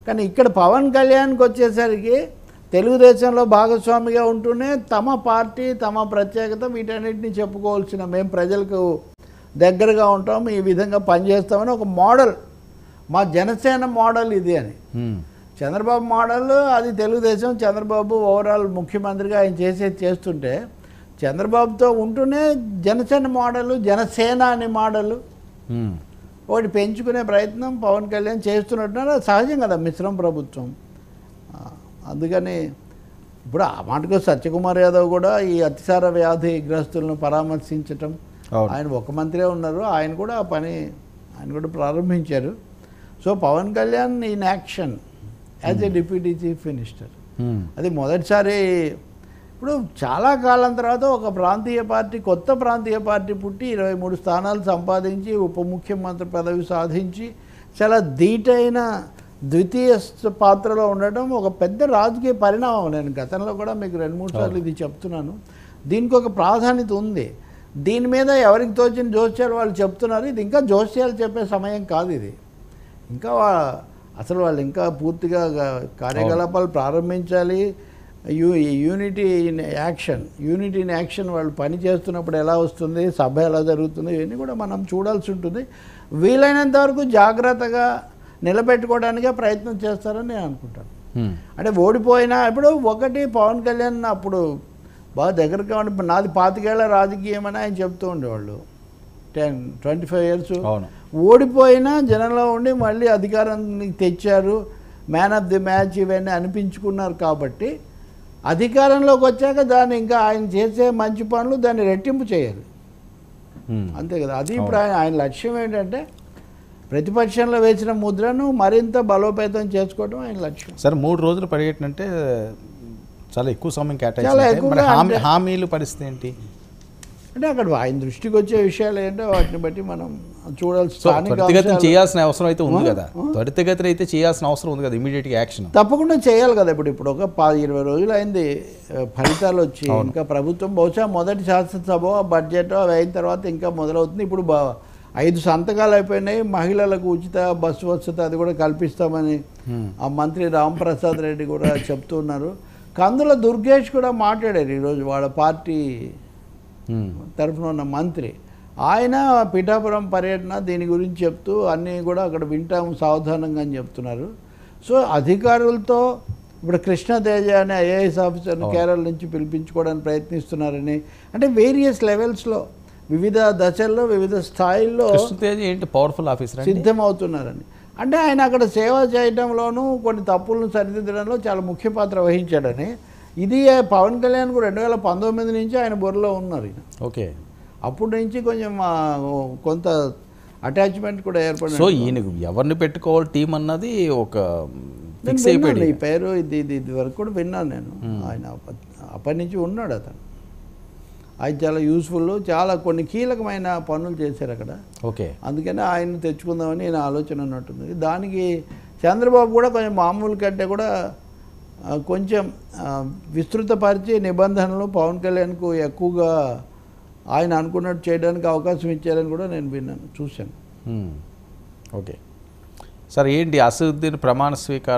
కానీ ఇక్కడ పవన్ కళ్యాణ్కి వచ్చేసరికి తెలుగుదేశంలో భాగస్వామిగా ఉంటూనే తమ పార్టీ తమ ప్రత్యేకత వీటన్నిటిని చెప్పుకోవాల్సిన మేము ప్రజలకు దగ్గరగా ఉంటాం, ఈ విధంగా పనిచేస్తామని ఒక మోడల్, మా జనసేన మోడల్ ఇది అని. చంద్రబాబు మోడల్ అది తెలుగుదేశం, చంద్రబాబు ఓవరాల్ ముఖ్యమంత్రిగా ఆయన చేస్తుంటే చంద్రబాబుతో ఉంటూనే జనసేన మోడల్, జనసేన అనే మోడల్ ఒకటి పెంచుకునే ప్రయత్నం పవన్ కళ్యాణ్ చేస్తున్నట్టున్నారు. అది సహజం కదా మిశ్రమ ప్రభుత్వం. అందుకని ఇప్పుడు ఆ మాటకు సత్యకుమార్ యాదవ్ కూడా ఈ అతిసార వ్యాధి గ్రస్తులను పరామర్శించటం, ఆయన ఒక మంత్రే ఉన్నారు, ఆయన కూడా ఆ పని ఆయన కూడా ప్రారంభించారు. So Pawan Kalyan in action as a deputy chief minister, అది మొదటిసారి. ఇప్పుడు చాలా కాలం తర్వాత ఒక ప్రాంతీయ పార్టీ, కొత్త ప్రాంతీయ పార్టీ పుట్టి 23 స్థానాలు సంపాదించి ఉప ముఖ్యమంత్రి పదవి సాధించి చాలా ధీటైన ద్వితీయ పాత్రలో ఉండటం ఒక పెద్ద రాజకీయ పరిణామం. నేను గతంలో కూడా మీకు 2-3 సార్లు ఇది చెప్తున్నాను. దీనికి ఒక ప్రాధాన్యత ఉంది. దీని మీద ఎవరికి తోచిన జోస్యాలు వాళ్ళు చెప్తున్నారు. ఇది ఇంకా జోస్యాలు చెప్పే సమయం కాదు ఇది. ఇంకా అసలు వాళ్ళు ఇంకా పూర్తిగా కార్యకలాపాలు ప్రారంభించాలి. యూనిటీ ఇన్ యాక్షన్ వాళ్ళు పని చేస్తున్నప్పుడు ఎలా వస్తుంది, సభ ఎలా జరుగుతుంది, ఇవన్నీ కూడా మనం చూడాల్సి ఉంటుంది. వీలైనంత వరకు జాగ్రత్తగా నిలబెట్టుకోవడానికే ప్రయత్నం చేస్తారని నేను అనుకుంటాను. అంటే ఓడిపోయినా ఇప్పుడు ఒకటి పవన్ కళ్యాణ్ అప్పుడు బాగా దగ్గరగా ఉండి నాది 25 ఏళ్ల రాజకీయం అని ఆయన చెప్తూ ఉండేవాళ్ళు. 25 years ఓడిపోయినా జనంలో ఉండి మళ్ళీ అధికారాన్ని తెచ్చారు, మ్యాన్ ఆఫ్ ది మ్యాచ్ ఇవన్నీ అనిపించుకున్నారు. కాబట్టి అధికారంలోకి వచ్చాక దాన్ని ఇంకా ఆయన చేసే మంచి పనులు దాన్ని రెట్టింపు చేయాలి, అంతే కదా. అది ఇప్పుడు ఆయన లక్ష్యం ఏంటంటే ప్రతిపక్షంలో వేసిన ముద్రను మరింత బలోపేతం చేసుకోవడం ఆయన లక్ష్యం. సరే 3 రోజులు పర్యటన అంటే చాలా ఎక్కువ సమయం కేటాయించారు. హామీలు పరిస్థితి ఏంటి అంటే అక్కడ ఆయన దృష్టికి వచ్చే విషయాలు ఏంటో వాటిని బట్టి మనం చూడాల్సి. త్వరితగతిన చేయాల్సిన అవసరం అయితే ఉంది కదా, త్వరితగతిన అయితే చేయాల్సిన అవసరం ఉంది కదా, ఇమీడియట్గా యాక్షన్ తప్పకుండా చేయాలి కదా. ఇప్పుడు ఒక 10-20 రోజులు అయింది ఫలితాలు వచ్చి, ఇంకా ప్రభుత్వం బహుశా మొదటి శాసనసభ బడ్జెట్ అవి అయిన తర్వాత ఇంకా మొదలవుతుంది. ఇప్పుడు 5 సంతకాలు అయిపోయినాయి. మహిళలకు ఉచిత బస్సు వసతి అది కూడా కల్పిస్తామని ఆ మంత్రి రాంప్రసాద్ రెడ్డి కూడా చెప్తున్నారు. కందుల దుర్గేష్ కూడా మాట్లాడారు ఈరోజు, వాళ్ళ పార్టీ తరఫున ఉన్న మంత్రి. ఆయన పిఠాపురం పర్యటన దీని గురించి చెప్తూ అన్నీ కూడా అక్కడ వింటాము సావధానంగా అని చెప్తున్నారు. సో అధికారులతో ఇప్పుడు కృష్ణతేజ అనే ఐఏఎస్ ఆఫీసర్ని కేరళ నుంచి పిలిపించుకోవడానికి ప్రయత్నిస్తున్నారని, అంటే వేరియస్ లెవెల్స్లో వివిధ దశల్లో వివిధ స్థాయిల్లో పవర్ఫుల్ ఆఫీసర్ సిద్ధమవుతున్నారని. అంటే ఆయన అక్కడ సేవ చేయడంలోనూ కొన్ని తప్పులను సరిదిద్దడంలో చాలా ముఖ్య పాత్ర వహించాడని. ఇది పవన్ కళ్యాణ్ 2019 నుంచి ఆయన బుర్రలో ఉన్నారు ఈయన. ఓకే, అప్పటి నుంచి కొంచెం కొంత అటాచ్మెంట్ కూడా ఏర్పడింది. సో ఈయనకు ఎవరిని పెట్టుకోవాలి టీం అన్నది ఒక ఫిక్స్ అయిపోయింది. ఈ పేరు ఇది వరకు కూడా విన్నాను నేను. ఆయన అప్పటి నుంచి ఉన్నాడు అతను. ఆయన చాలా యూస్ఫుల్, చాలా కొన్ని కీలకమైన పనులు చేశారు అక్కడ. ఓకే, అందుకని ఆయన తెచ్చుకుందామని నేను ఆలోచన ఉన్నట్టుంది. దానికి చంద్రబాబు కూడా కొంచెం మామూలు కంటే కూడా కొంచెం విస్తృతపరిచి నిబంధనలు పవన్ కళ్యాణ్కు ఎక్కువగా ఆయన అనుకున్నట్టు చేయడానికి అవకాశం ఇచ్చారని కూడా నేను విన్నాను, చూశాను. ఓకే సార్, ఏంటి అసదుద్దీన్ ప్రమాణ స్వీకారం